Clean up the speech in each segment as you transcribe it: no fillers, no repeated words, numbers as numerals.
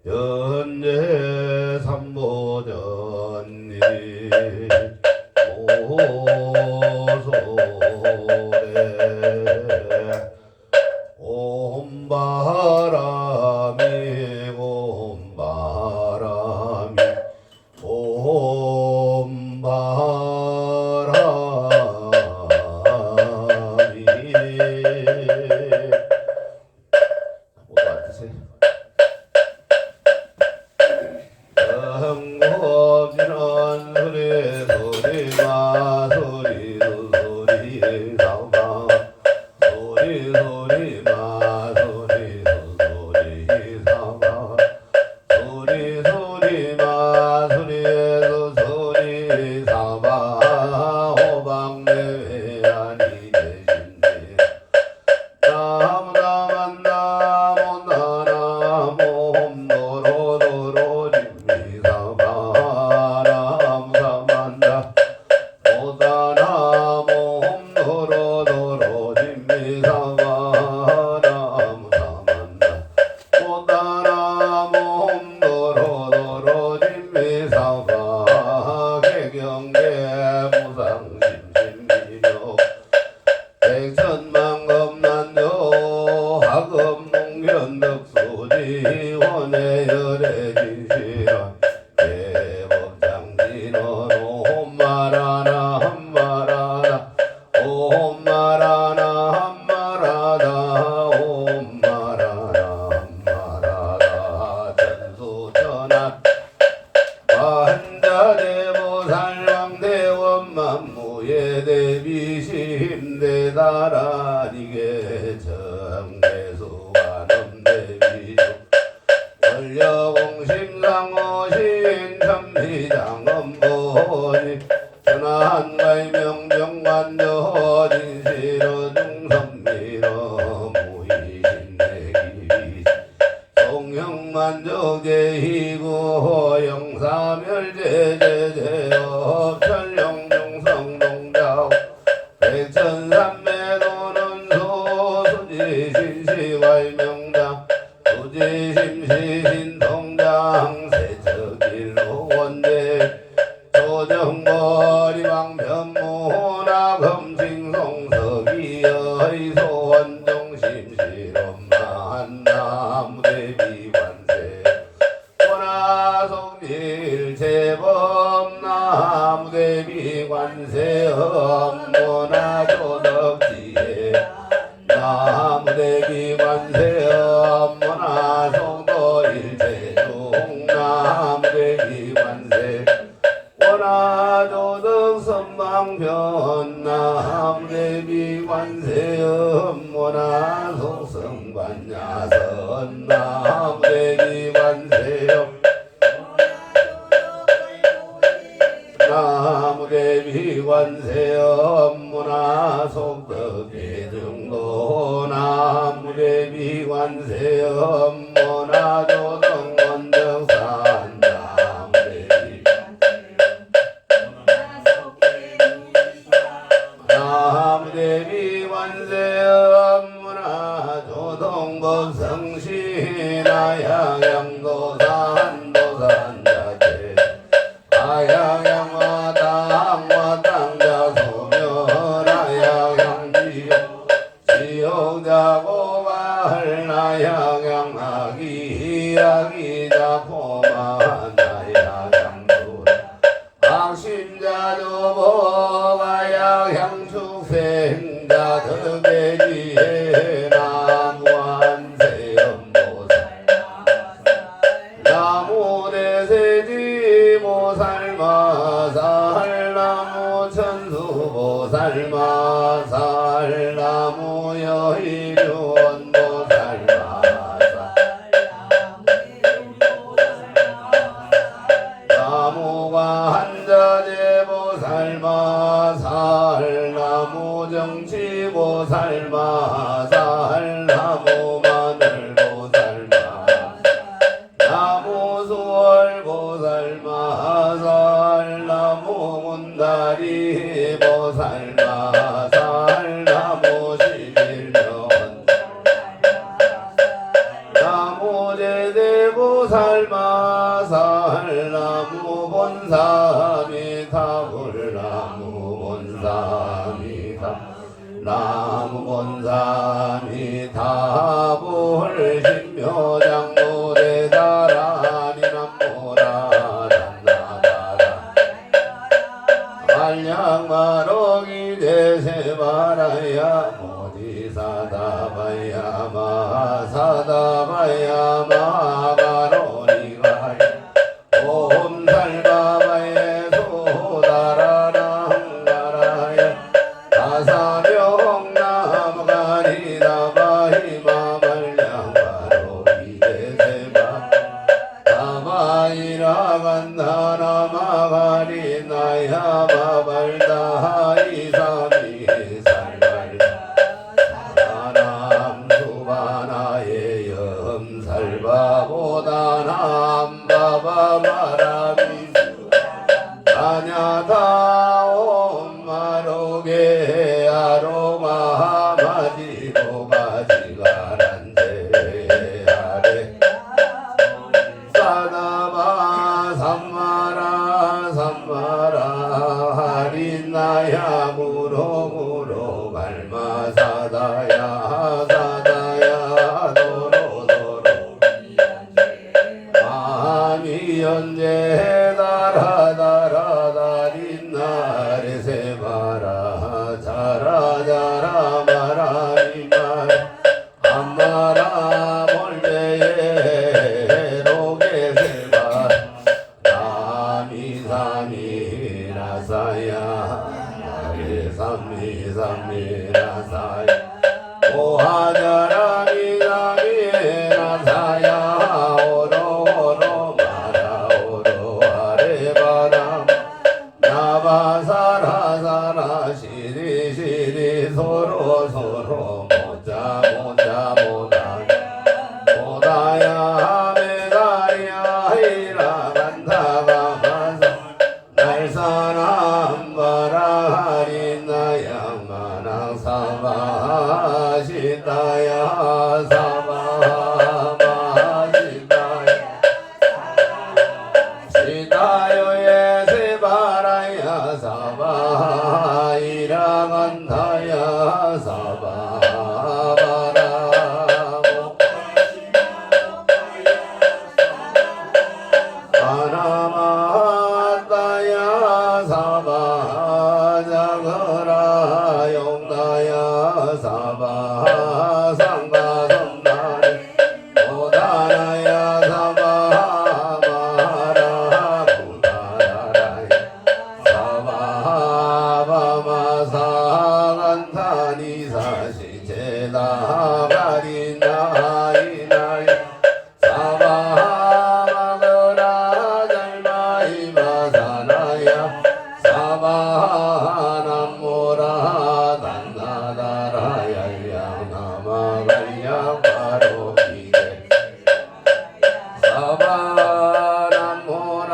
현재 삼보전이 오소래 옴바람이 옴바람이 옴바람이 모두 앉으세요. 영겁지는 소리 소리마 소리도 소리 사마 소리 소리마 소리도 소리 사마 소리 소리마 소리도 소리 사마 호박내외 아니 계신데 나무 나만 나무 나나무 홈도로도로 진미사마 나무 사만다 오다나무 홈도로도로 진미사마 나무 사만다 오다나무 홈도로도로 진미사마 개경계 무상심심미묘 백천만검난요 하금농견덕수지 원해열애진시라 대법장진원 옴마라나 함마라나 옴마라나 함마라나 옴마라나 함마라나 전수전한 환자대보살왕대원만무예 대비심대다라니게 정대수관음대비주 원려공심상호신 천비장엄보니 천한가이명정관저 진시러 중선미러 무이신내기 송형만저계희구 영사멸제제제업 천령중성동자오 백천삼매도는 소수지신시왈명당 수지심시신통장 세척일로 원대 조정거리왕편무나 검칭송석이여의 소원정심시롬만 나무대비관세 원하송일제법 나무대비관세 업무나 조덕지에 나무대비관세 업무나 송도일제중 나무대비관세 원하조덕 선망편 나무대비관세 업무나 속성관야선 나무대비관세 나무대비관세 업무나 속덕계정도 나무대비관세 업무나 조덕원정산 나무대비관세 업무나 조동법성시나 양양도산 도산자체 아양양마땅마땅자 소멸아양양지옥 지옥자고발나양양아기 아기자포만나양양도라 악심자조보가양양축생자 덕계지혜 나무한세음보살 나무대세지보살마살 나무천수보살마살 나무여의륜보살마살 나무관자재보살마살 나무정치보살마살 나무마늘보살마살 나무수월보살마살 나무문다리보살마살 대보살마살 나무 본사미타 불나무 본사미타 나무 본사미타 불신묘장무 대다라니 남모라 단나다라 말량마로기 대세바라야 모디사다바야 마사다바야 마가로니가 옴살바바에 소다라랑가라야 다사명나무가리다바히마 말량마로기 대세바 다바이라간다나마가리 나야마발다하이사미 살발 사람수바나의 염살바보다 남바바마라미수 다냐다옴마로게 아로마마디고가지가란데 아래 사다바 삼마라 삼마라 하린나야 무로무로 갈마사다야 사다야 도로도로 마미연제 다라다라다린나레 세마라 자라자라 마라리말 암마라 몰베에 로게세바 나미사미라사야 나리삼미삼미라사야 오하자라미사미라사야 오로오로 마라오로 아레바람 나바사라사라 시리시리 소로소로 모자모자모다 모다야 메다리야 히라간다가 마사 날사람 바라하리나야 마나사바시다야 사바마시다야 시다요에 세바라야 사바이라간다야 사바바라모 아나마다야 사바자거라 용다야 사바상가선다리 오다나야 사바마라구다라야 사바마사간타니사시제다가리나이나이 사바마거라 잘마이마사나야 사바남모라 단나다라야야 나마갈야 바로기게 사바남모라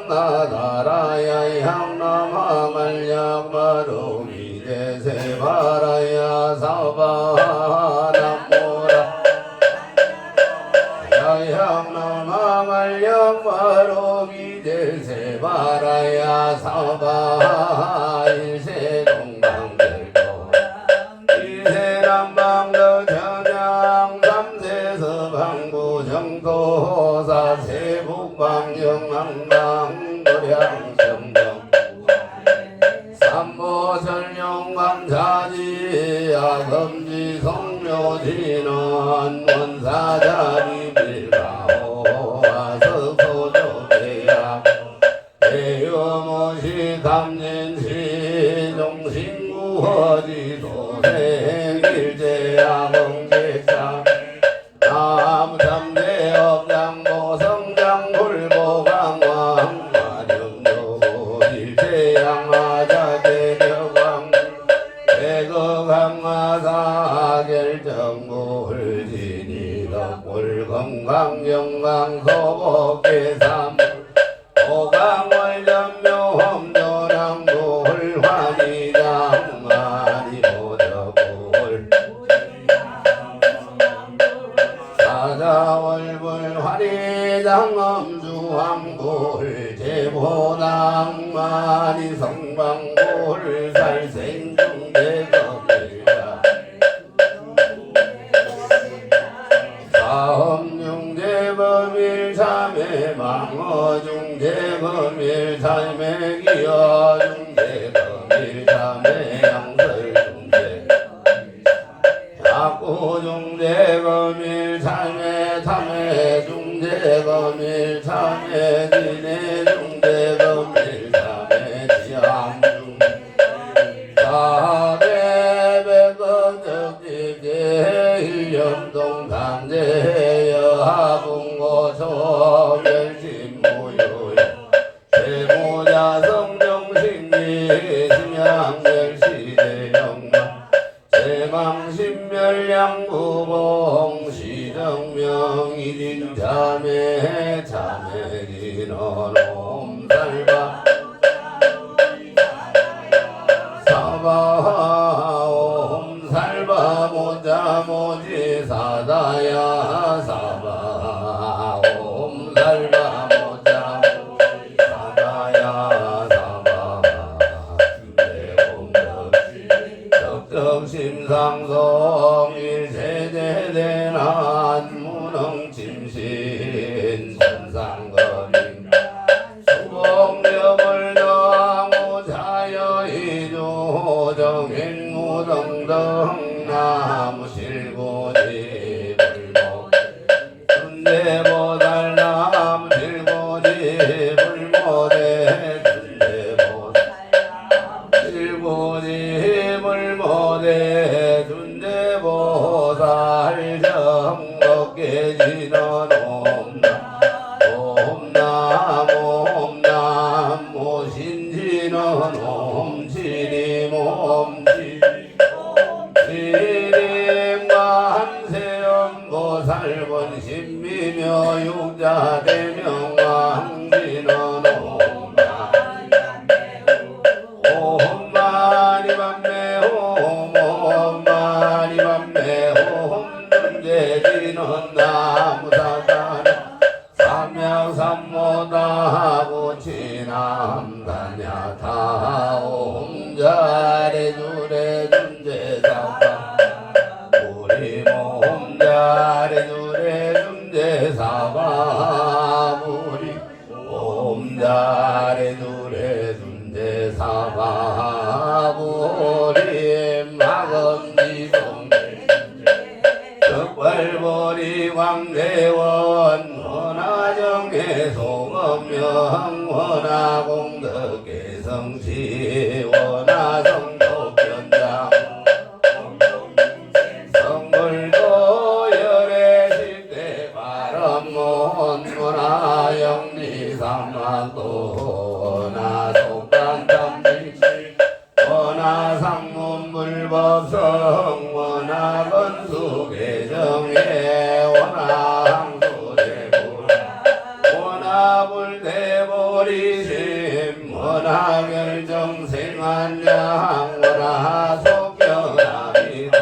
단나다라야 향나마갈야 바로기게 세바라야 사바남모라 야향나마갈량바로기대세바라야 사바일세동방들도 일세남방도 천양 삼세서방부정도사 세북방영항방도량정정 삼보설령감사지 아금지 성묘진원 원사자리 빌가오 아석소조대야 대유모시 감진시 종신구허지도생일제야 공객사 남삼대업장보성장 불보강왕 마령도 일제양화자대력왕 대거강화사결정골진이 덕불건강영강 소복계삼 오강월전묘험조량골 환희장 아니보덕골 사자월불 화리장엄주왕골 제보낭만이 성방골 살생중대검일자 사험중대검일참에 망어중대검일참에 기어중대검일참에 양설중대 약구중대검일참에 탐해중대검일참에 진해중대검일참에 지암중 사대백거적지제 일념동 강제여하bun고 멸심무효 세모자성정신리 심양멸시대영마 세망신멸량부봉 시정명이진자매 자매진언옴살바 사바옴살바 모자모지 사다야 사바옴살바 모자모지 사다야 사바 덕덕심상성 일세대대난 무능침신 선상거림 수공명을 정무자여이조 정인무등등 나무실고지 불목 순대보살 나무실고지 불모대 순대보살 불모대 순대보살 정법계지는 옴남 모신지는 옴지림 지림관세음보살본 신미며 육자대명왕지는 옴마니밤매 옴마니밤매 옴dun대지는 나무사단 삼명삼모다하고 지남다냐타 옴자래주래 준제사바 우리 옴자래주래 준제사바 우리 옴자래주래 준제사바 우리 마검지동 덕발보리 광대원 원하정의 소검명 원하공덕계성시 원하성독변장 성불도 열애식대 바람몬 원하영리삼만도 원하속단tam지 원하상문불법성 원하건수계정에 원하항수대불 원하불대보리심 원하결정생한양 원하속견합니다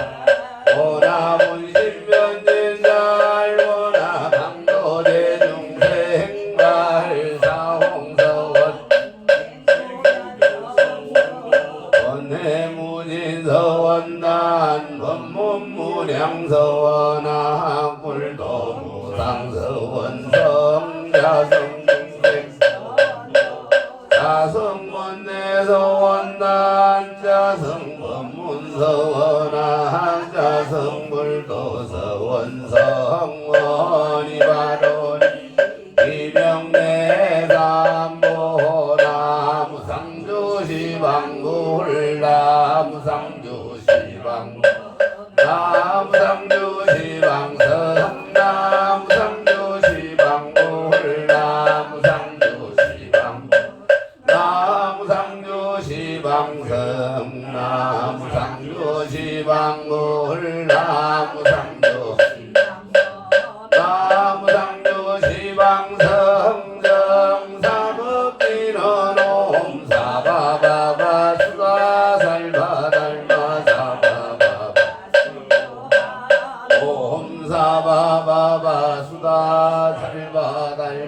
원하분신변진잘 원하강도대중생발사홍서원 원해무진서원단 원문무량서원하 꿀도무상서원 성자성중생 자성원내서원단 자성원문서원하 자성불도서원 성원이 바로 이명내삼보 나무상주시방불 나무상주시방 나무상주시방성 나무상주시방불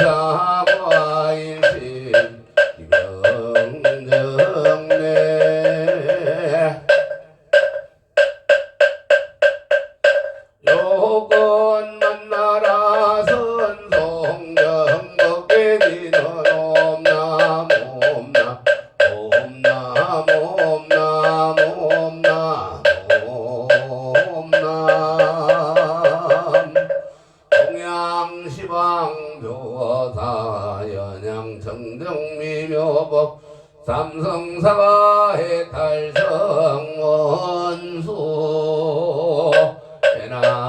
공사과일심 이병정내 요건 만나라 선송정법에 지는 옴남 옴남 옴남 옴남 옴남 옴남 동양시방교사 연양정정미묘법 삼성사가 해탈성원수 해납수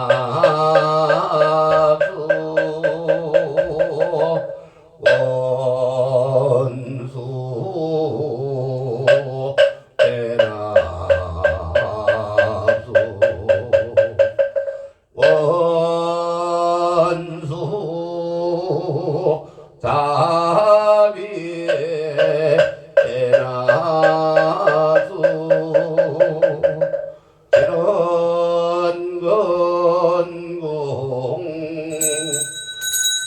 원수 해납수 원수 자비에 해납수 지런건공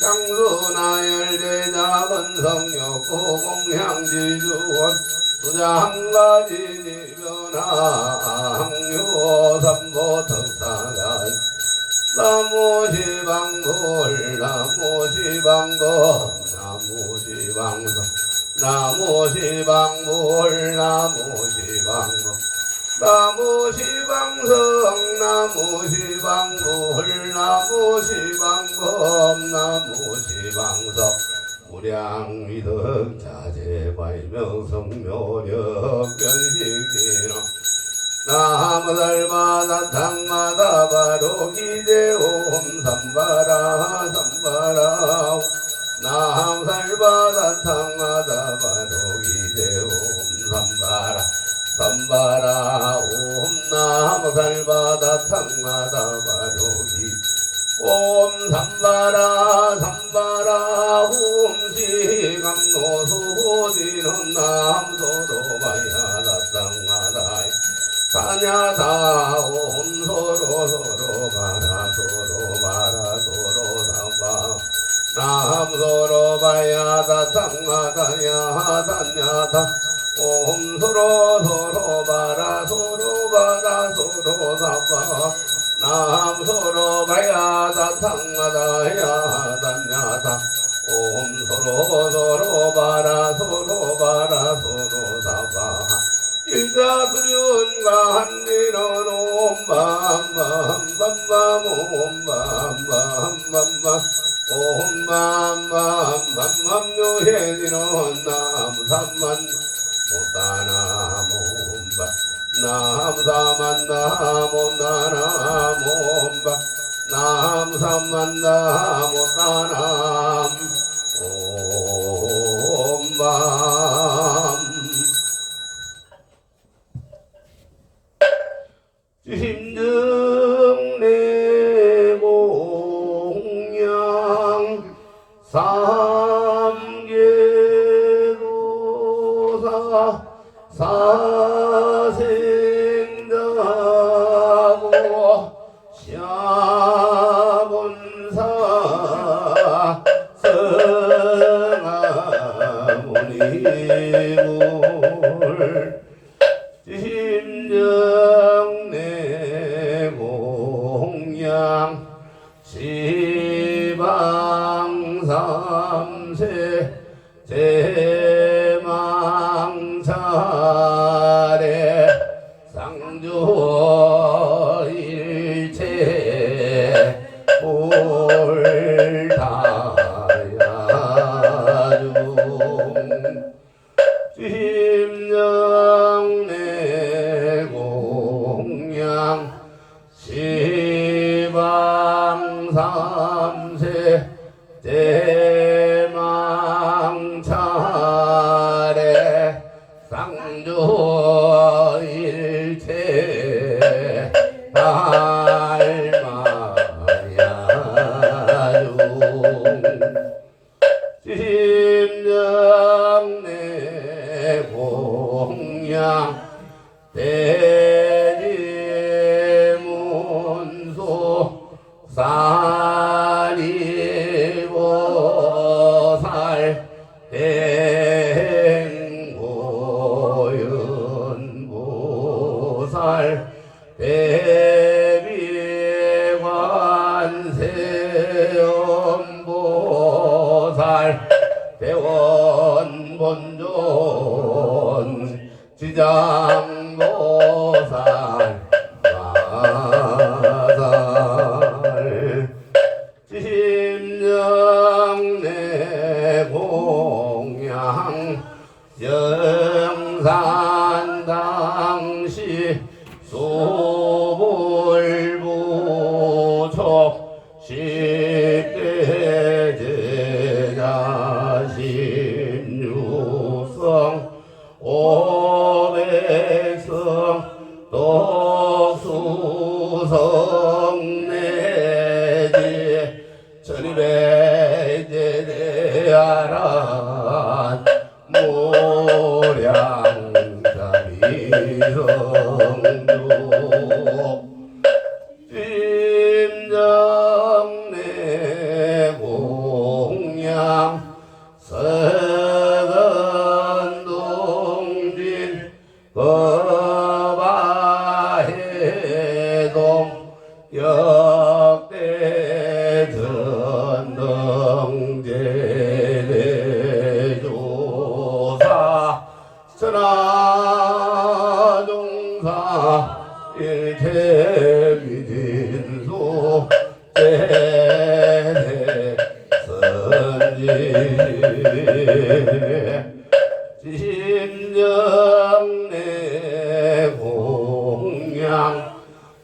향수나열대자건성욕구 공향지주원 수장가지변항유삼보특사가 나무시방불 나무시방검 나무시방성 나무시방불 나무시방검 나무시방성 나무시방불 나무시방검 나무시방성 무량미덕 자재발명성묘력 변식기능 나무달마다 탕마다 바로 기대옴 삼바라 삼바라 나무살바다 탕마다 바로 기대옴 삼바라 삼바라 옴 나무살바다 탕마다 바로 기옴 삼바라 삼바라 옴 시감노수호지는 남소로바야다 땅마다 사냐다 옴 서로 서로 바라 서로 바라 서로 삼바 남서로 바야다 땅마다야 다냐다 옴 서로 서로 바라 서로 바라 서로 삼바 남서로 바야다 땅마다야 다냐다 옴 서로 서로 바라 서로 바라 서로 삼바 일자수륜과 한리는 옴밤밤밤밤밤 옴밤밤밤밤밤 옴밤밤밤밤밤 요해지는 남삼만 못다나 옴밤 남삼만 나못다나 옴밤 남삼만 나못다나 옴밤 심증내공양 삼계도사 사생자고 샤본사 성하모니물 심정내공양 시방삼세 제망차례 상조일체 불타야중 심정내공양 시방삼세 대망차례 상조일체 달마야중 심정내공양 대지문소 산이고 행보연보살 대비관세음보살 대원본존 지장보살 마살 심정내 공양 영산당시 소불부족 십대 제자 십육성 오백성 독수성 내지 천이백제대야란 모량자비성주 심정내 공양 서건동진 법아해동 역대 전능제대조사 천하종사 일체미진수 제대선지 심정내 공양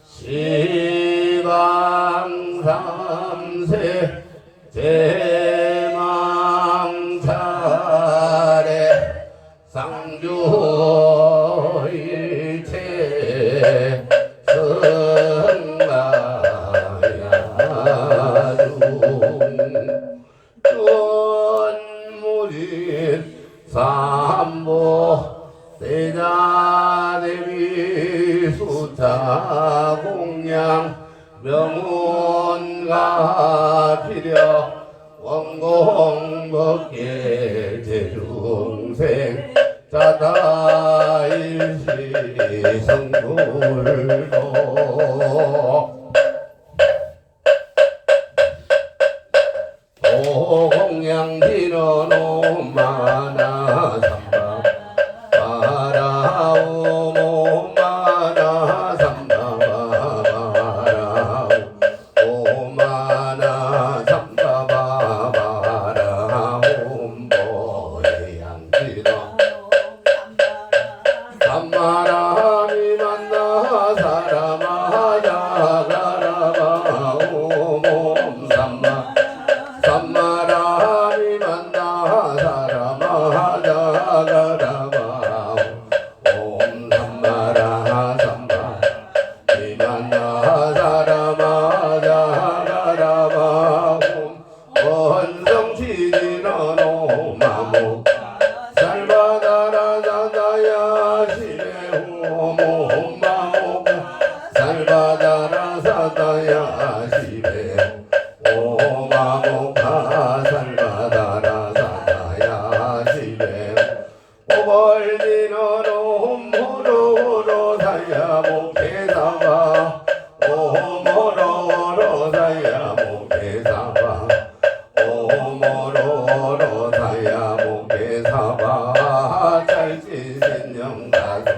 시방삼세 제망차례 상주일체 성가야중 쫀무진 삼보 대자대비 수타 공양 명운가 필요 원공법계 제중생 자다일시 성불도 오공양진원오마나 삼바 마라오모마나 삼바바바라오 오마나 삼바바바라옴보양진원 삼마라미 만나 사람하자가라바 오몸 삼마 삼마라미 만나 사람하자가라바 옴 삼마라 삼마 미만나 사람하자가라바 옴 원성치지는 오마무 살바다라 사다야 시베오모마오 살바다라 사다야 시베 오마모카 살바다라 사다야 시베 오벌리는 오모로로 사야 목회사바 오모로로 사야 목회사바 오모로로 사야 목회사바 찰지신영가수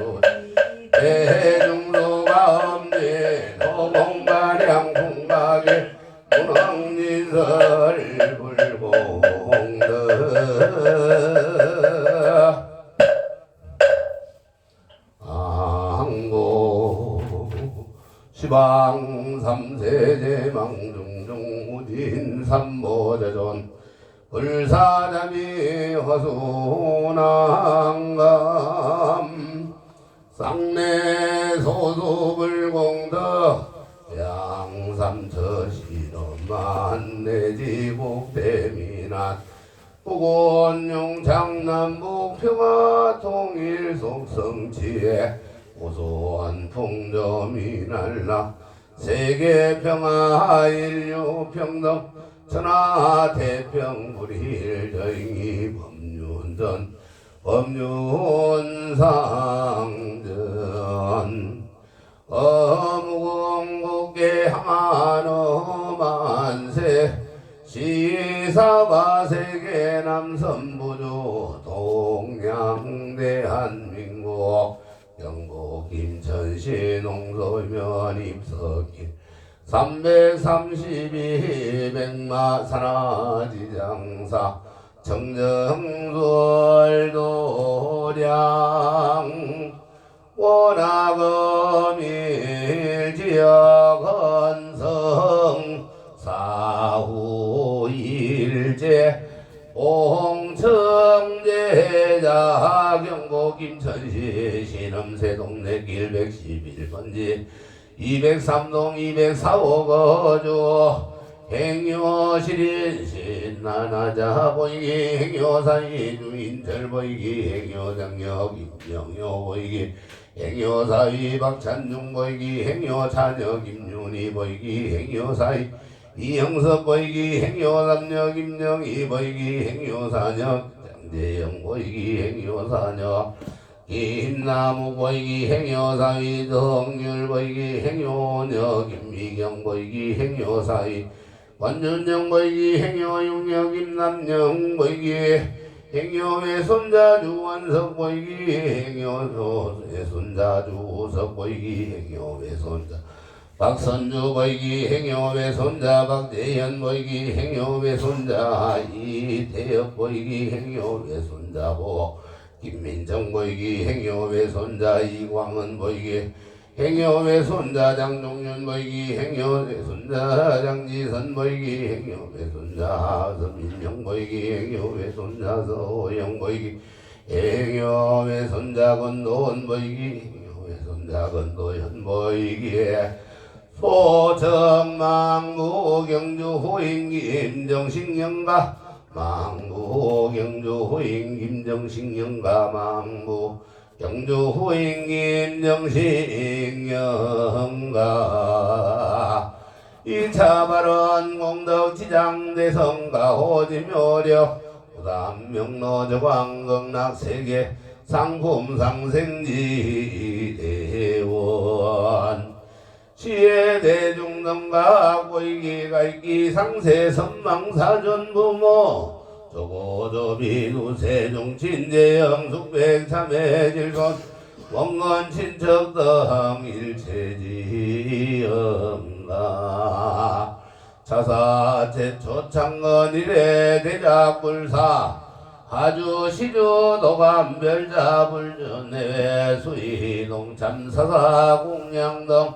대중수가 없는 도봉가량 풍박에 문왕진설 불공덕 항고 시방 삼세제망중중 우진 삼보대존 불사자미 허수난감 쌍내 소수불공덕 양삼처시름만 내지복대미난 북원용 장남북 평화 통일 속성치에 고소한 풍점이 날라 세계 평화 인류 평등 천하 태평불일 저잉이 법륜전 법륜상전 어무공국계 항하너 만세 시사바세계 남선부주 동양대한민국 경북 김천시 농소면 입석길 332 백마 산하지장사 청정술도량 원하금일지역헌성 사후일제 홍청제자 경북 김천시 신음세동네길 111번지 203동 204호 거주 행여실인 신나나자 보이기 행여사이 주인철 보이기 행여장력 임영여 보이기 행여사위 박찬중 보이기 행여찬여 김윤희 보이기 행여사위 이영석 보이기 행여삼녀 김영희 보이기 행여사녀 장재영 보이기 행여사녀 김나무 보이기 행여사위 정률 보이기 행여녀 김미경 보이기 행여사위 관준영 보이기 행여육녀 김남영 보이기 행여외손자 주원석 보이기 행여외손자 주석 보이기 행여외손자 박선주 보이기 행여외손자 박대현 보이기 행여외손자 이태엽 보이기 행여외손자보 김민정 보이기 행여외손자 이광은 보이기 행여외손자 장종윤 보이기 행여외손자 장지선 보이기 행여외손자 서민영 보이기 행여외손자 서호영 보이기 행여외손자 건도원 보이기 행여외손자 건도현 보이기 소청망부 경주 호인 김정식영가 망부 경주 호인 김정식영가 망부 경주 호인 김정식영가 1차 발언 공덕 지장대성가 호지묘력 부담 명로저광극락 세계 상품 상생지 대원 시의 대중등가 고이기 갈기 상세 선망사전 부모 조고조비 누세종 친재영 숙백 참해질손 원건 친척 등 일체지영가 차사체 초창건 일에 대작불사 하주 시주 도감 별자 불전 내외 수의 농참사사 공양등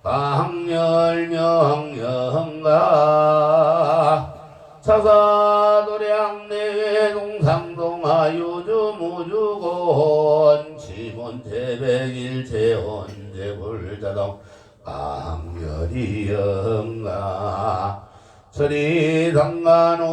강열명영가 차사도량 내외 동상동하 유주무주곤 지문제백일체원제불자동 강열이영가 서리상간호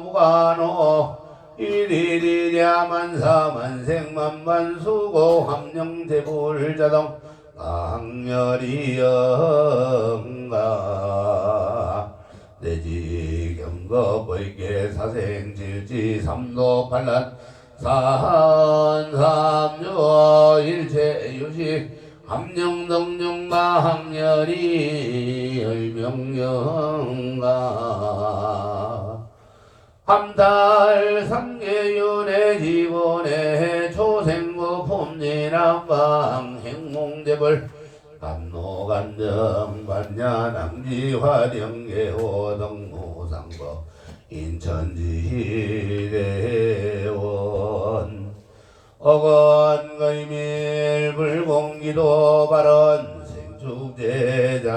무간호 일일이랴 만사만생만만수고 함령제불자동 강렬이영가 내지경거 보이게 사생질지 삼도 반란 산삼조 일체유시 함령등중마 함렬이 열명영가 함달 삼계윤의 지본의 초생구 품리남방 행몽대벌 감노간정 반야남지화령계호등무상법 인천지대원 어건거이밀 불공기도 발언 생축제자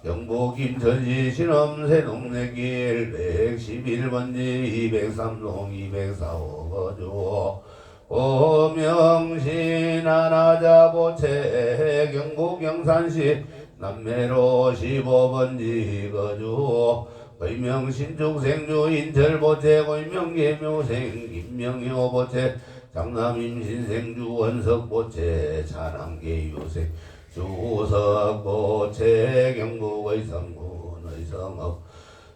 경북 김천시 신엄세동네길 111번지 203동 204호 거주 오명신 하나자보채 경북 영산시 남매로 15번지 거주 의명신축생주 인철보채 의명계묘생 김명효보채 장남임신생주 원석보채 차남계유생 주석보채 경북의 성군의 성읍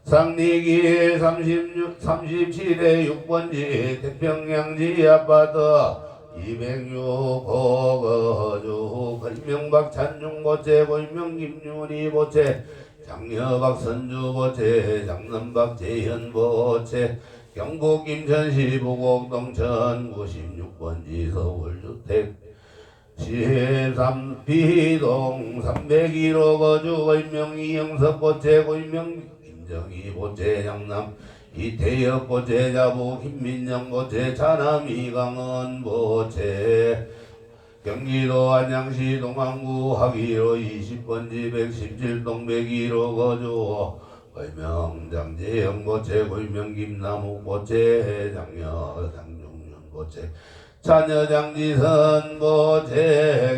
상리기 37회 6번지 태평양지 아파트 206호 거주 걸명박 찬중보채 고인명김윤희보채 장여박 선주보채 장남박 재현보채 경북 김천시 부곡동천 96번지 서울주택 13비동 301호 거주 고인명 이영석보채 고인명 김정희보채 장남 이태엽보채 자부 김민영보채 차남 이강원보채 경기도 안양시 동안구 하기로 20번지 117동 101호 거주 고인명 장재영보채 고인명 김나무보채 장녀 장종윤보채 자녀 장지선보채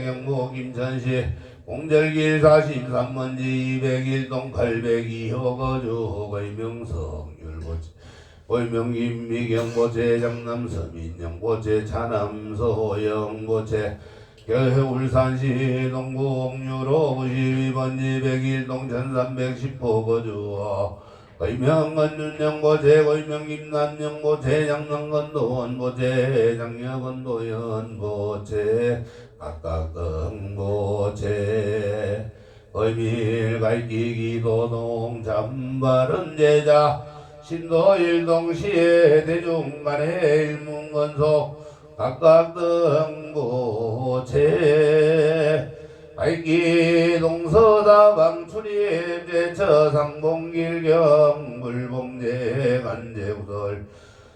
경북 김천시 공절길 43번지 201동 802호 거주 고인명 성율보채 고인명 김미경보채 장남 서민영보채 차남 서호영보채 울산시 동구 옥류로 92번지 101동 1310호 거주 고인명 건윤영보채 고인명 김남영보채 장남 건도원보채 장녀 건도연보채 각각 등보채 의밀 갈기기 도동 잠바른 제자 신도 일동시에 대중간의 일문건속 각각 등보채 갈기 동서다방 출입 제처 상봉길 경불봉제 간제구설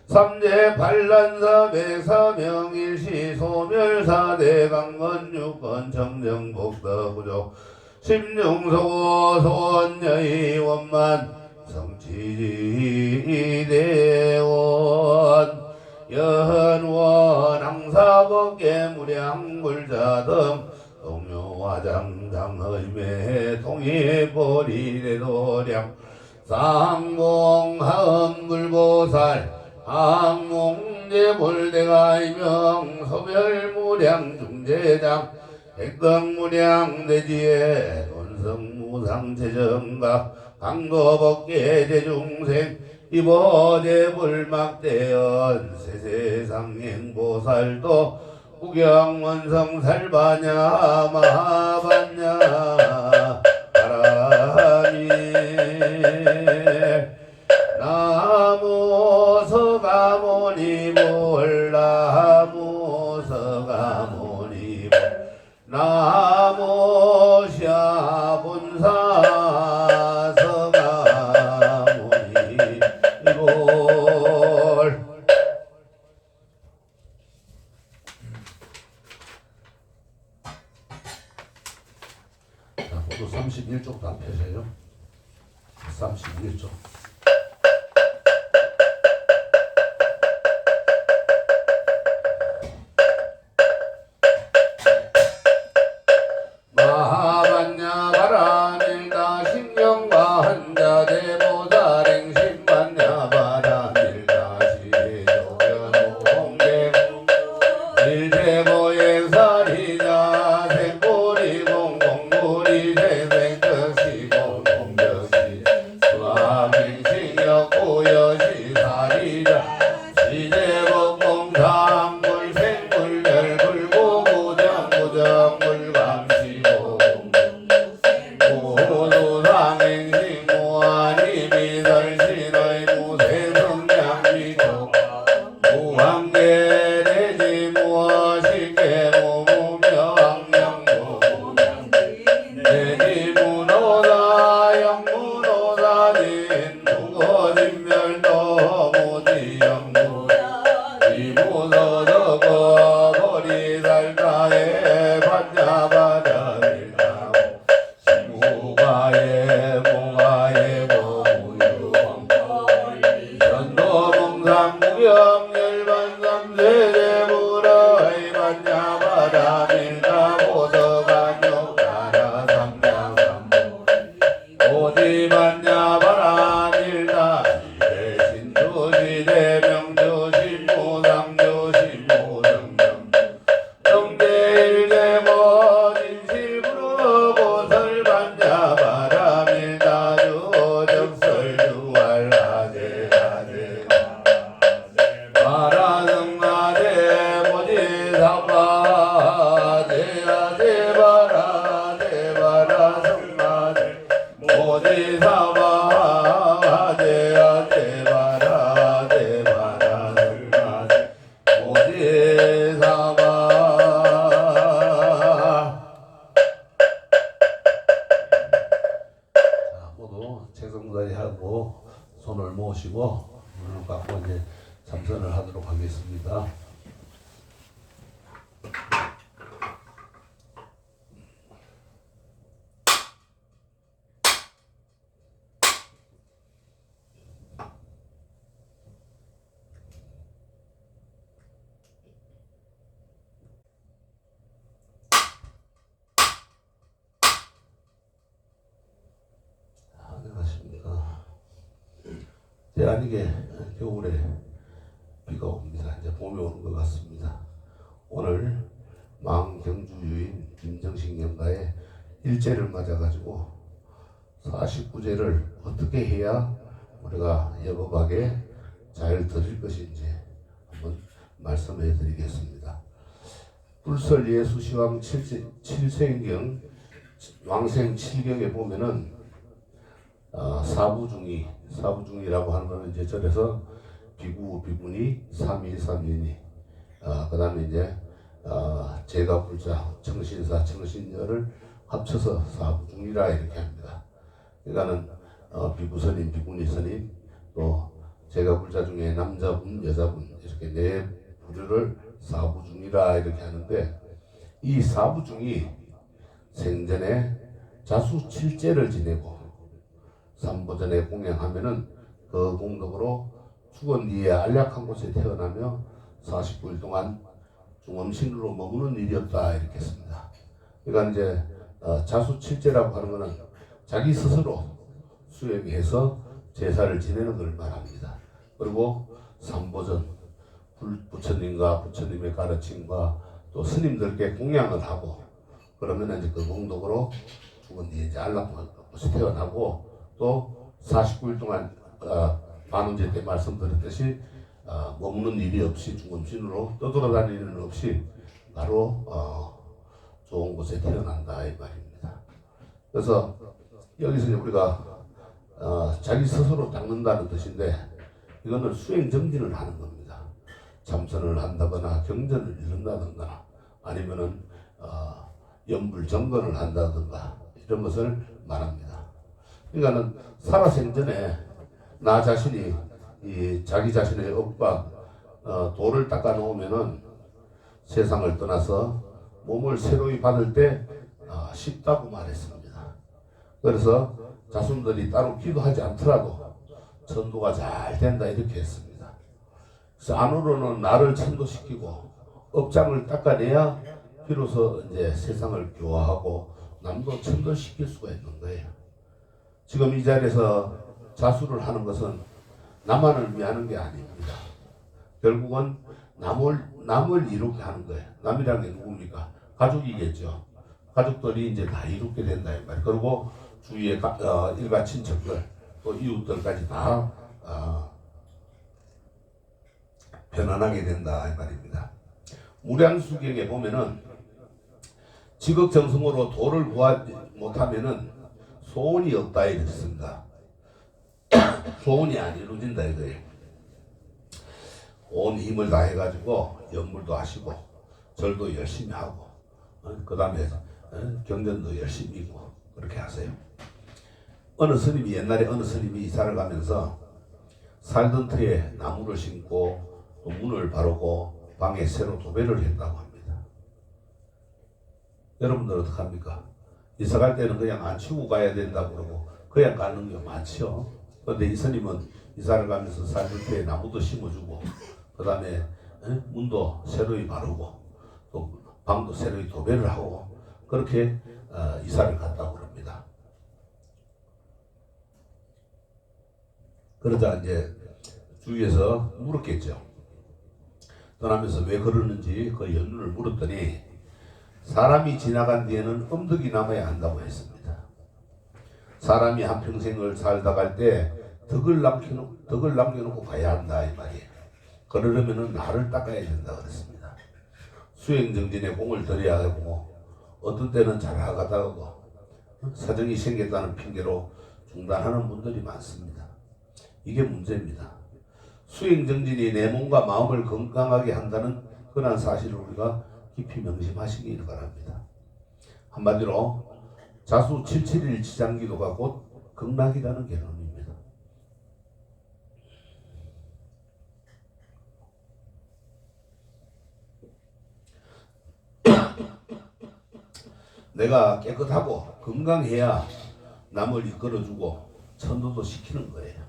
삼재 반란사 백사명일시 소멸사대 강건 육건 청정복덕구조 심중소고 소원여의 원만 성취지대원 연원 항사법계 무량불자 등 동묘화장장의매 통일보리대도량 쌍봉하음불보살 항몽제볼대가이명 소별무량중재장 백덕무량대지에 논성무상체정각 강도법계제중생 이보제불막대연 세세상행보살도 구경원성살바냐 마하바냐 바람이 나무 서가모니볼 나무 서가모니볼 나무 샤본사 서가모니볼 자, 모두 31쪽 다 펴세요. 31쪽 마하반야 바라밀다 신경과 한자대보살행 신반야 바라밀다 시조견홍대 일대보행사리자 생꼬리 공공물이 세생적시 공공적시 수학행신역 고여시 사리자 시대법공상물 생물별 불고무정 무정물 감시고 모두상행신 무한히 미설신의 무세성량미도 무한계대지 무엇이게 무무명량무 내지 무노다 영무노다진 무거진멸도 무지영무 이무서덕거 거리살다에 반야바다밀다고 시무가에 무가에 고무유왕 전도봉상 무경열반삼세대불의 반야바다밀다 보서간욕다라 삼양삼무 오지반야바라밀다 시대신주시대 명주시 무상주시 무성명 정대일대모 진실부르고 설반야바라밀다 주적설주와 갖고 이제 참선을 하도록 하겠습니다. 안녕하십니까. 아니게 겨울에 비가 옵니다. 이제 봄이 오는 것 같습니다. 오늘 망경주유인 김정식 영가의 일제를 맞아가지고 49제를 어떻게 해야 우리가 여법하게 잘 드릴 것인지 한번 말씀해 드리겠습니다. 불설 예수시왕 7생경 왕생 7경에 보면은 사부중이라고 하는 거는 이제 절에서 비구, 비구니, 삼위, 삼위니, 그 다음에 이제 제가 불자, 청신사, 청신녀를 합쳐서 사부중이라 이렇게 합니다. 그러니까는 비구선임, 비구니 선임, 또 제가 불자 중에 남자분, 여자분 이렇게 네 부류를 사부중이라 이렇게 하는데, 이 사부중이 생전에 자수 칠제를 지내고 삼보전에 공양하면은 그 공덕으로 죽은 뒤에 안락한 곳에 태어나며 49일 동안 중엄신으로 머무는 일이 없다 이렇게 했습니다. 그러니까 이제 자수칠제라고 하는 것은 자기 스스로 수행해서 제사를 지내는 걸 말합니다. 그리고 삼보전, 부처님과 부처님의 가르침과 또 스님들께 공양을 하고, 그러면 이제 그 공덕으로 죽은 뒤에 이제 안락한 곳에 태어나고, 또 49일 동안 반원제 때 말씀드렸듯이 머무는 일이 없이 중음신으로 떠돌아다니는 일 없이 바로 좋은 곳에 태어난다 이 말입니다. 그래서 여기서 우리가 자기 스스로 닦는다는 뜻인데, 이거는 수행 정진을 하는 겁니다. 참선을 한다거나 경전을 읽는다든가 아니면은 염불 정건을 한다든가 이런 것을 말합니다. 그러니까는 살아생전에 나 자신이 이 자기 자신의 업과 도를 닦아 놓으면은 세상을 떠나서 몸을 새로이 받을 때 쉽다고 말했습니다. 그래서 자손들이 따로 기도하지 않더라도 전도가 잘 된다 이렇게 했습니다. 그래서 안으로는 나를 천도시키고 업장을 닦아내야 비로소 이제 세상을 교화하고 남도 천도시킬 수가 있는 거예요. 지금 이 자리에서 자수를 하는 것은 나만을 위하는 게 아닙니다. 결국은 남을 이롭게 하는 거예요. 남이라는 게 누굽니까? 가족이겠죠. 가족들이 이제 다 이롭게 된다 이 말이에요. 그리고 주위의 일가 친척들 또 이웃들까지 다 편안하게 된다 이 말입니다. 무량수경에 보면은 지극정성으로 도를 구하지 못하면은 소원이 없다 이랬습니다. 소원이 안 이루어진다 이거예요. 온 힘을 다해가지고 염불도 하시고 절도 열심히 하고 그 다음에 경전도 열심히 있고 그렇게 하세요. 옛날에 어느 스님이 이사를 가면서 살던 터에 나무를 심고 또 문을 바르고 방에 새로 도배를 했다고 합니다. 여러분들 어떡합니까? 이사 갈 때는 그냥 안 치우고 가야 된다고 그러고 그냥 가는 게 많죠. 그런데 이 스님은 이사를 가면서 살던 터에 나무도 심어주고 그 다음에 문도 새로이 바르고 또 방도 새로이 도배를 하고 그렇게 이사를 갔다고 그럽니다. 그러자 이제 주위에서 물었겠죠. 떠나면서 왜 그러는지 그 연륜을 물었더니 사람이 지나간 뒤에는 엄덕이 남아야 한다고 했습니다. 사람이 한평생을 살다 갈 때 덕을 남겨놓고 가야 한다 이 말이에요. 그러려면 나를 닦아야 된다 그랬습니다. 수행정진에 공을 들여야 하고 어떤 때는 잘 나가다가도 사정이 생겼다는 핑계로 중단하는 분들이 많습니다. 이게 문제입니다. 수행정진이 내 몸과 마음을 건강하게 한다는 그런 사실을 우리가 깊이 명심하시기 바랍니다. 한마디로 자수 77일 지장기도가 곧 극락이라는 개념입니다. 내가 깨끗하고 건강해야 남을 이끌어주고 천도도 시키는 거예요.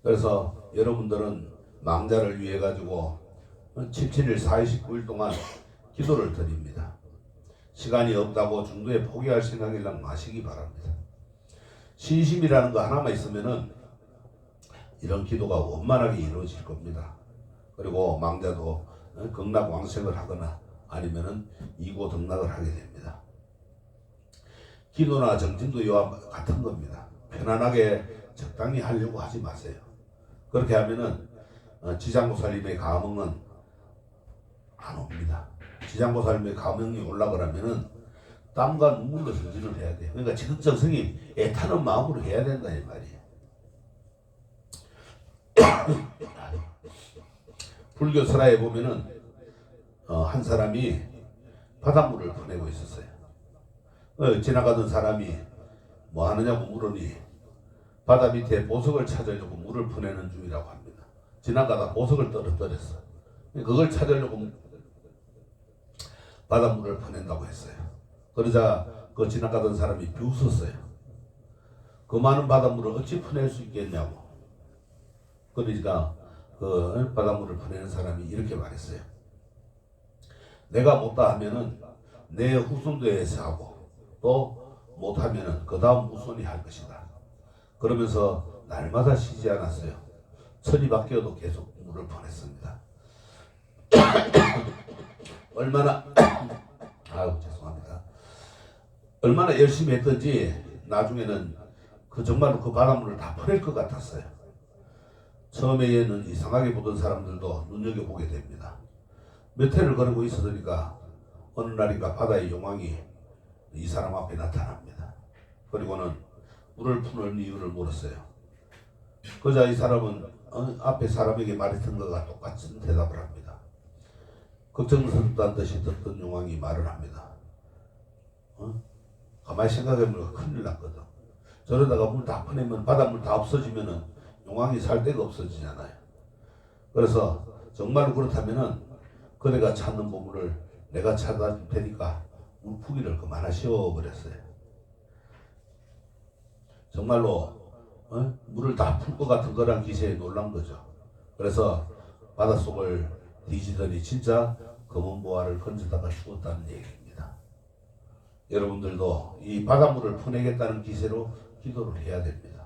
그래서 여러분들은 망자를 위해 가지고 77일 49일 동안 기도를 드립니다. 시간이 없다고 중도에 포기할 생각이랑 마시기 바랍니다. 신심이라는 거 하나만 있으면은 이런 기도가 원만하게 이루어질 겁니다. 그리고 망자도 극락왕생을 하거나 아니면은 이고등락을 하게 됩니다. 기도나 정진도 이와 같은 겁니다. 편안하게 적당히 하려고 하지 마세요. 그렇게 하면은 지장보살님의 감흥은 안 옵니다. 지장보살님의 감흥이 올라가려면은 땀과 눈물로 정진을 해야 돼요. 그러니까 지극정 스님 애타는 마음으로 해야 된다 이 말이에요. 불교 설화에 보면은 한 사람이 바닷물을 퍼내고 있었어요. 지나가던 사람이 뭐 하느냐고 물으니 바다 밑에 보석을 찾으려고 물을 퍼내는 중이라고 합니다. 지나가다 보석을 떨어뜨렸어. 그걸 찾으려고 바닷물을 퍼낸다고 했어요. 그러자 그 지나가던 사람이 비웃었어요. 그 많은 바닷물을 어찌 퍼낼 수 있겠냐고. 그러니까 그 바닷물을 퍼내는 사람이 이렇게 말했어요. 내가 못다 하면은 내 후손도에서 하고 또 못하면은 그 다음 후손이 할 것이다. 그러면서 날마다 쉬지 않았어요. 천이 바뀌어도 계속 물을 퍼냈습니다. 얼마나 죄송합니다. 얼마나 열심히 했던지 나중에는 정말로 그 바닷물을 다 퍼낼 것 같았어요. 처음에는 이상하게 보던 사람들도 눈여겨보게 됩니다. 몇 해를 걸고 있었으니까 어느 날인가 바다의 용왕이 이 사람 앞에 나타납니다. 그리고는 물을 푸는 이유를 물었어요. 그자 이 사람은 앞에 사람에게 말했던 것과 똑같은 대답을 합니다. 걱정스럽다는 듯이 듣던 용왕이 말을 합니다. 가만히 생각해보면 큰일 났거든. 저러다가 물 다 퍼내면 바닷물 다 없어지면은 용왕이 살 데가 없어지잖아요. 그래서 정말로 그렇다면은 그대가 찾는 보물을 내가 찾아 줄 테니까 물 푸기를 그만하시오 그랬어요. 정말로 물을 다 풀 것 같은 거란 기세에 놀란 거죠. 그래서 바닷속을 뒤지더니 진짜 검은 보화를 건져다가 죽었다는 얘기입니다. 여러분들도 이 바닷물을 푸내겠다는 기세로 기도를 해야 됩니다.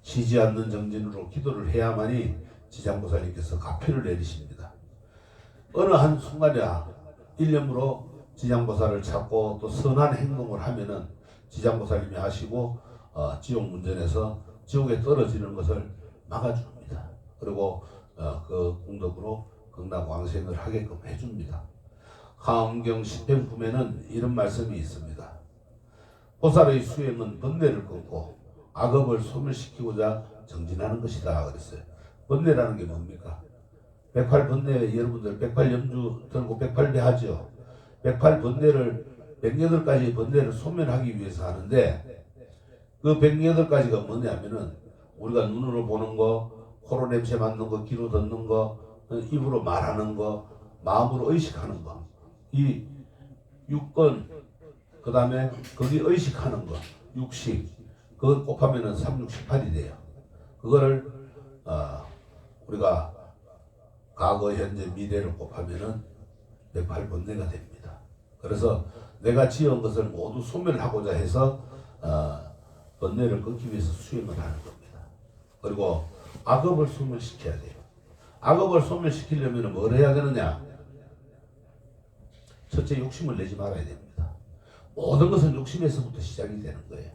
쉬지 않는 정진으로 기도를 해야만이 지장보살님께서 가표를 내리십니다. 어느 한 순간이야 일념으로 지장보살을 찾고 또 선한 행동을 하면은 지장보살님이 아시고 지옥 문전에서 지옥에 떨어지는 것을 막아줍니다. 그리고 그功德으로 극락왕생을 하게끔 해줍니다. 하엄경 십행품에는 이런 말씀이 있습니다. 보살의 수행은 번뇌를 끊고 악업을 소멸시키고자 정진하는 것이다 그랬어요. 번뇌라는 게 뭡니까? 108번뇌 여러분들 108염주 들고 108배 하죠. 108번뇌를 108가지 번뇌를 소멸하기 위해서 하는데 그 108가지가 뭐냐면은 우리가 눈으로 보는 거, 코로 냄새 맡는 거, 귀로 듣는 거, 입으로 말하는 거, 마음으로 의식하는 거. 이 6건 그 다음에 거기 의식하는 거, 육식 그걸 곱하면은 368이 돼요. 그거를 우리가 과거, 현재, 미래를 곱하면은 108번뇌가 됩니다. 그래서 내가 지은 것을 모두 소멸하고자 해서 번뇌를 끊기 위해서 수행을 하는 겁니다. 그리고 악업을 소멸시켜야 돼요. 악업을 소멸시키려면 뭘 해야 되느냐? 첫째 욕심을 내지 말아야 됩니다. 모든 것은 욕심에서부터 시작이 되는 거예요.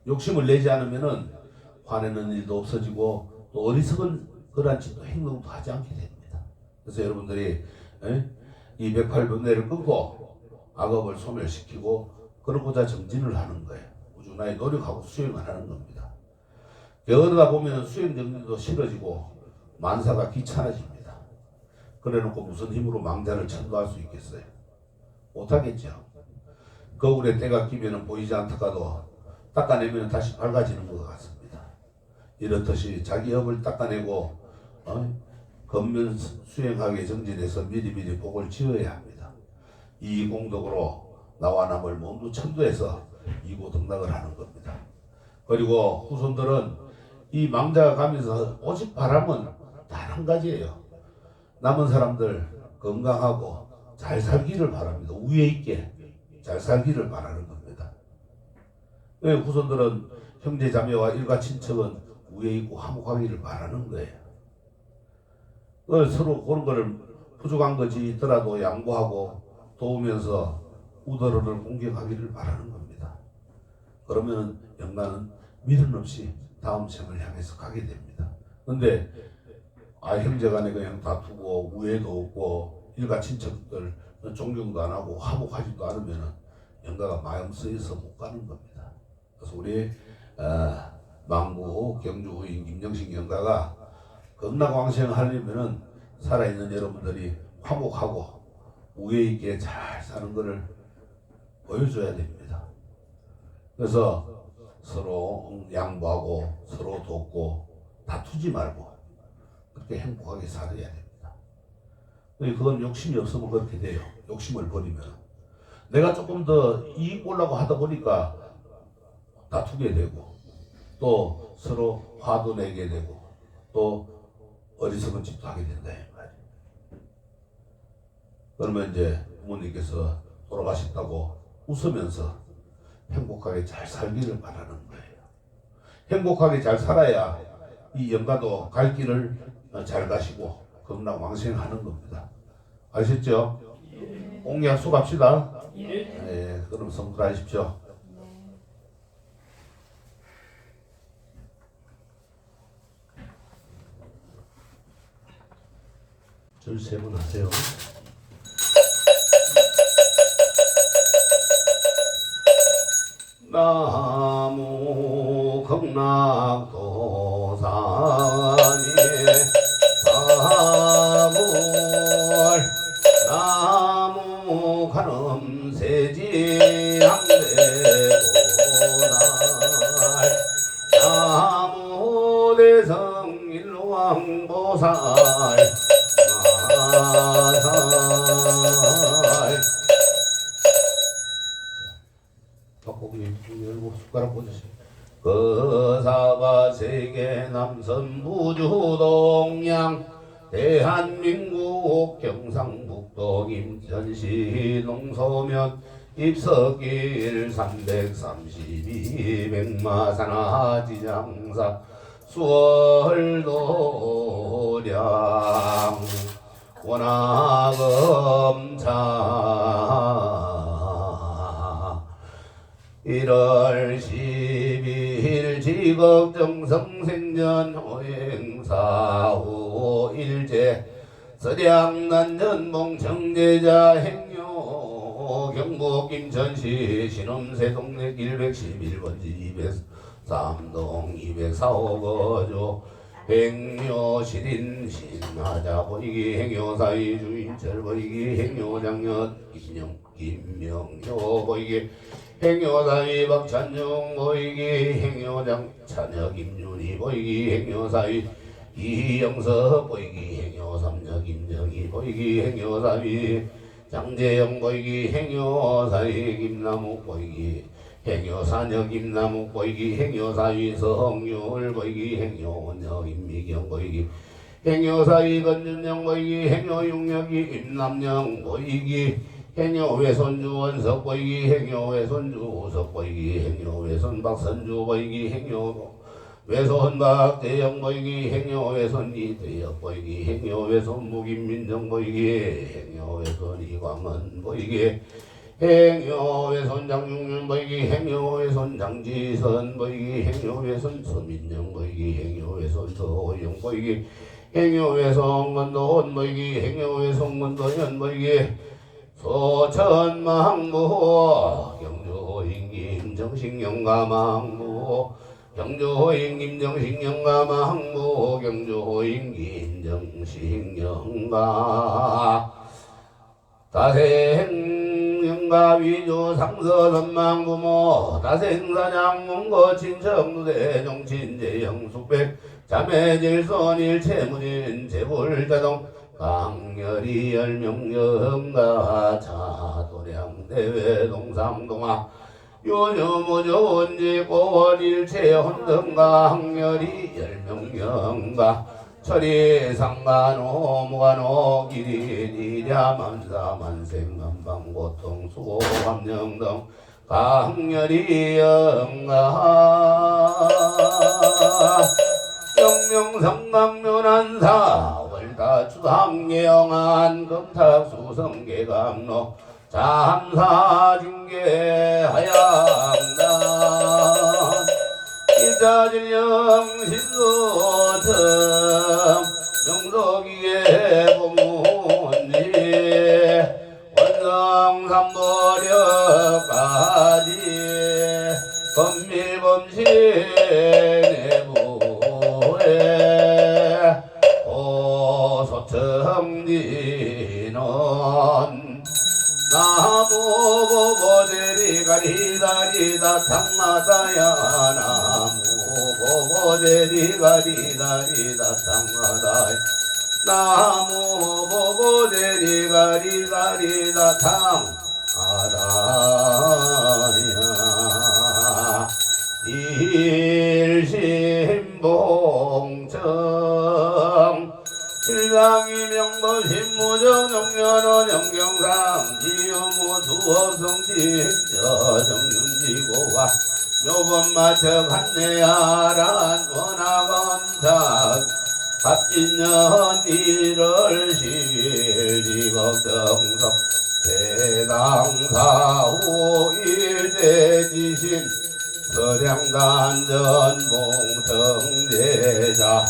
욕심을 내지 않으면은 화내는 일도 없어지고 또 어리석은 그런 짓도 행동도 하지 않게 됩니다. 그래서 여러분들이 이 108번뇌를 끊고 악업을 소멸시키고 그러고자 정진을 하는 거예요. 꾸준하게 노력하고 수행을 하는 겁니다. 그러다 보면 수행 정진도 싫어지고 만사가 귀찮아집니다. 그래놓고 무슨 힘으로 망자를 천도할 수 있겠어요? 못하겠죠. 거울에 때가 끼면 보이지 않다가도 닦아내면 다시 밝아지는 것 같습니다. 이렇듯이 자기 업을 닦아내고 건면 수행하게 정진해서 미리미리 복을 지어야 합니다. 이功德으로 나와 남을 모두 천도해서 이고등락을 하는 겁니다. 그리고 후손들은 이 망자가 가면서 오직 바람은 단 한 가지예요. 남은 사람들 건강하고 잘 살기를 바랍니다. 우애 있게 잘 살기를 바라는 겁니다. 왜 후손들은 형제 자매와 일가 친척은 우애 있고 화목하기를 바라는 거예요. 서로 그런 거를 부족한 것이 있더라도 양보하고 도우면서 우더러를 공격하기를 바라는 겁니다. 그러면 영가는 미련 없이 다음 생을 향해서 가게 됩니다. 근데 형제간에 그냥 다투고 우애도 없고 일가 친척들 존경도 안 하고 화목하지도 않으면 영가가 마음 쓰여서 못 가는 겁니다. 그래서 우리 망부 경주후인 김정식 영가가 건락왕생을 하려면은 살아있는 여러분들이 화목하고 우애 있게 잘 사는 것을 보여줘야 됩니다. 그래서 서로 양보하고 서로 돕고 다투지 말고 그렇게 행복하게 살아야 됩니다. 그건 욕심이 없으면 그렇게 돼요. 욕심을 버리면 내가 조금 더 이익 보려고 하다 보니까 다투게 되고 또 서로 화도 내게 되고 또 어리석은 짓도 하게 된다 이 말이에요. 그러면 이제 부모님께서 돌아가셨다고 웃으면서 행복하게 잘 살기를 바라는 거예요. 행복하게 잘 살아야 이 영가도 갈 길을 잘 가시고 건락왕생하는 겁니다. 아셨죠? 꼭 약속합시다. 예, 그럼 성불하십시오. 줄 세 번 하세요. 나무 극락도산에 사물 나무 가늠세지 양대고날 나무 대성일왕보살 마살 닭고기 열고 숟가락 꽂으세요. 거사바 세계 남선 부주 동양 대한민국 경상북도 김천시 농소면 입석길 332 백마산 지장사 수월도량 원화검차 1월 10일 지극정성생전 호행사후 일제 서량난전봉 청제자 행요 경북 김천시 신음새 동네 길 111번지 203동 204호 행요 실인 신하자 보이기 행요 사이 주인철 보이기 행요 장년 이신영 김명효 보이기 행요 사이 박찬용 보이기 행요 장찬혁 김윤희 보이기 행요 사이 이영석 보이기 행요 삼녀 김정희 보이기 행요 사이 장재영 보이기 행요 사이 김남욱 보이기 행여 사녀 김남욱 보이기 행여 사위 성률 보이기 행여 원녀 김미경 보이기 행여 사위 건준영 보이기 행여 육력이 임남영 보이기 행여 외손주 원석 보이기 행여 외손주 우석 보이기 행여 외손 박선주 보이기 행여 외손 박대영 보이기 행여 외손 이대혁 보이기 행여 외손 무김민정 보이기 행여 외손 이광은 보이기 행여외손 장중윤 보이기 행여외손 장지선 보이기 행여외손 서민영 보이기 행여외손 서호영 보이기 행여외손 건도원 보이기 행여외손 건도연 보이기 소천망부 경주호인 김정식영가망부 경주호인 김정식영가망부 경주호인 김정식영가 다생 영가 위조 상서 선망부모 다생사장 문고 친척누대 정친제 영숙백 자매질선 일체문인 재불자동 강렬히 열명령가 자도량대회 동상동화 요녀모조 원일체 혼등가 항렬히 열명령가 철이상간호 무간호 길이리랴 만사만생 만방고통 수고감정등 강렬히 영가 영명성강면한사 월다추상예영한 금탁수성계감로 잠사징계하양단 이자질영신소청 명석이의 고문지 원성삼보력까지 범밀범신 내부에 고소청진원 나무보고제리 가리다리다 탕마다야 나무보고제리 가리다리다 탕마다야 나무보고제리 가리다리다 탕마다야 일심봉청 실상이 명보신무정 영년원 영경상 지유무 두어성진저 정윤지고와 요번마처 간내야란 원하건사 합진년 1월 10일 지겁정석 대당사후 일대지신 서량단전봉청대자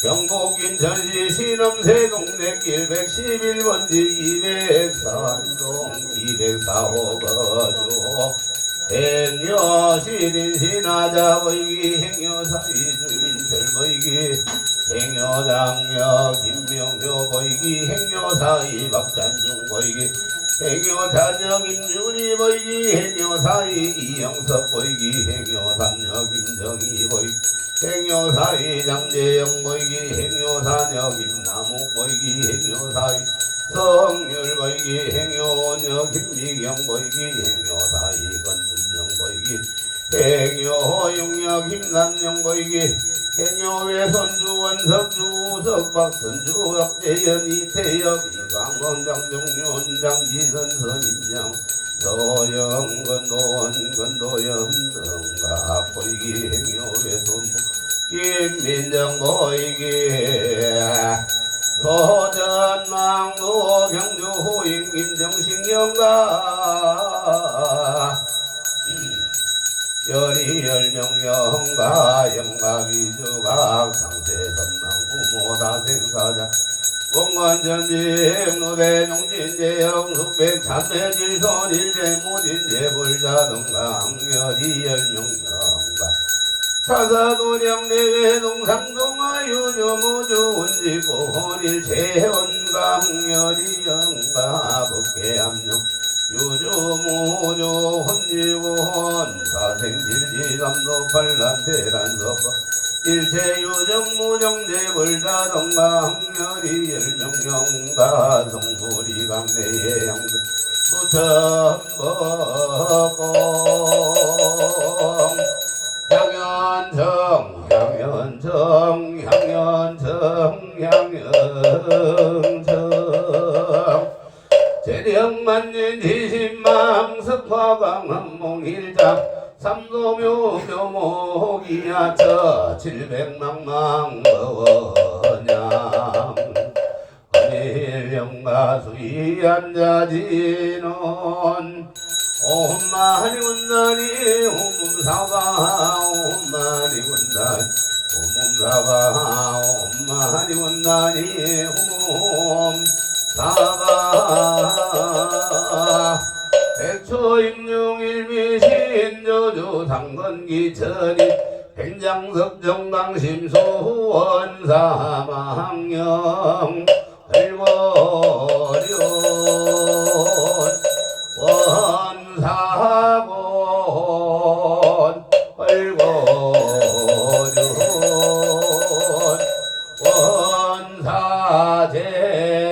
경북 인천시 신음세 동네길 111번지 203동 204호 거주 행여시린 신하자보이기 행여사위주인 절보이기 행여장녀 김명효 보이기 행여사위 박찬중 보이기 행여자녀 김준희 보이기 행여사위 이영석 보이기 행여삼녀 김정희 보이기 행여사위 장재영 보이기 행여사녀 김남욱 보이기 행여사위 성률 보이기 행여녀 김미경 보이기 행여사위 건준영 보이기 행여용녀 김남영 보이기 행여외손주 원석주 우석 박선주 역재현 이태혁 이광건 장종윤 장지선 서민영 서영 건도원 건도연 등가 보이기 행여외손부 김민정 보이기 소전망도 경주 호인 김정식 영가 열이열명영가 영가위주각 상세선망 부모다생사자 원관전지 노대용진재영 숙백 참배질손 일제무진재 불자동가 항열이열명영가 사사도량 내외동상동아 유녀무주 운지고 혼일체원가 항열이영가 북계암룡 유주무주 혼지고혼 사생질지삼도 팔란대란서법 일체유정무정제불자동가 항렬이 열명영가 성불이 강내의 양들 수천법공 향연청 향연청 향연청 향연청 재령만년 지신망석화광한몽일장 삼도묘묘목이야처 700망망거원양 건일영가수이한자진원 옴마니 군다니 옴사바 옴마니 군다니 옴사바 옴마니 군다니 옴사바 백초임룡일미신조주 상건기천이 행장석 정강심수 원사망령 을거련 원사곤 을거련 원사제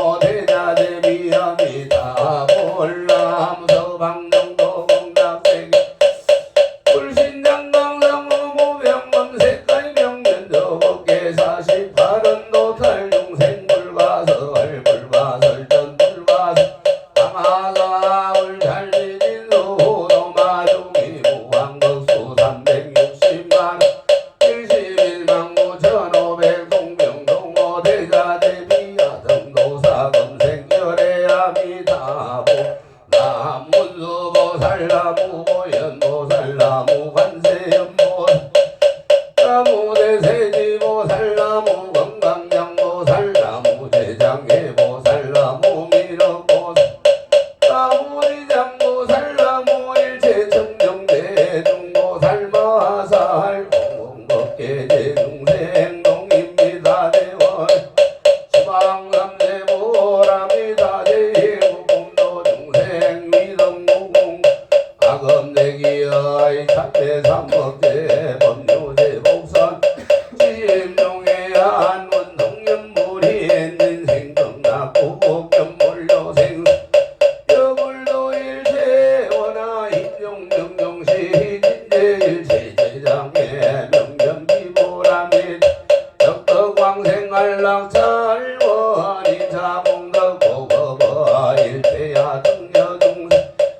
안락찰원이 자봉덕 고거버 일패야 등여중생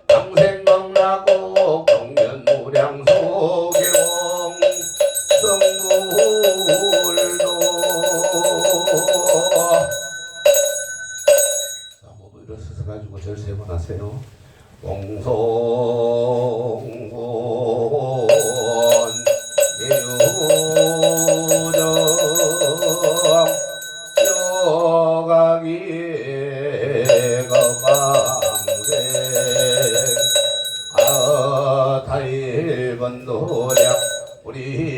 당생경나고 경연무량 소개공 성불도 자, 모두 일어서서 가지고 절 세 번 하세요. 공송군 예유정 여가기 거방생 다일번 도량 우리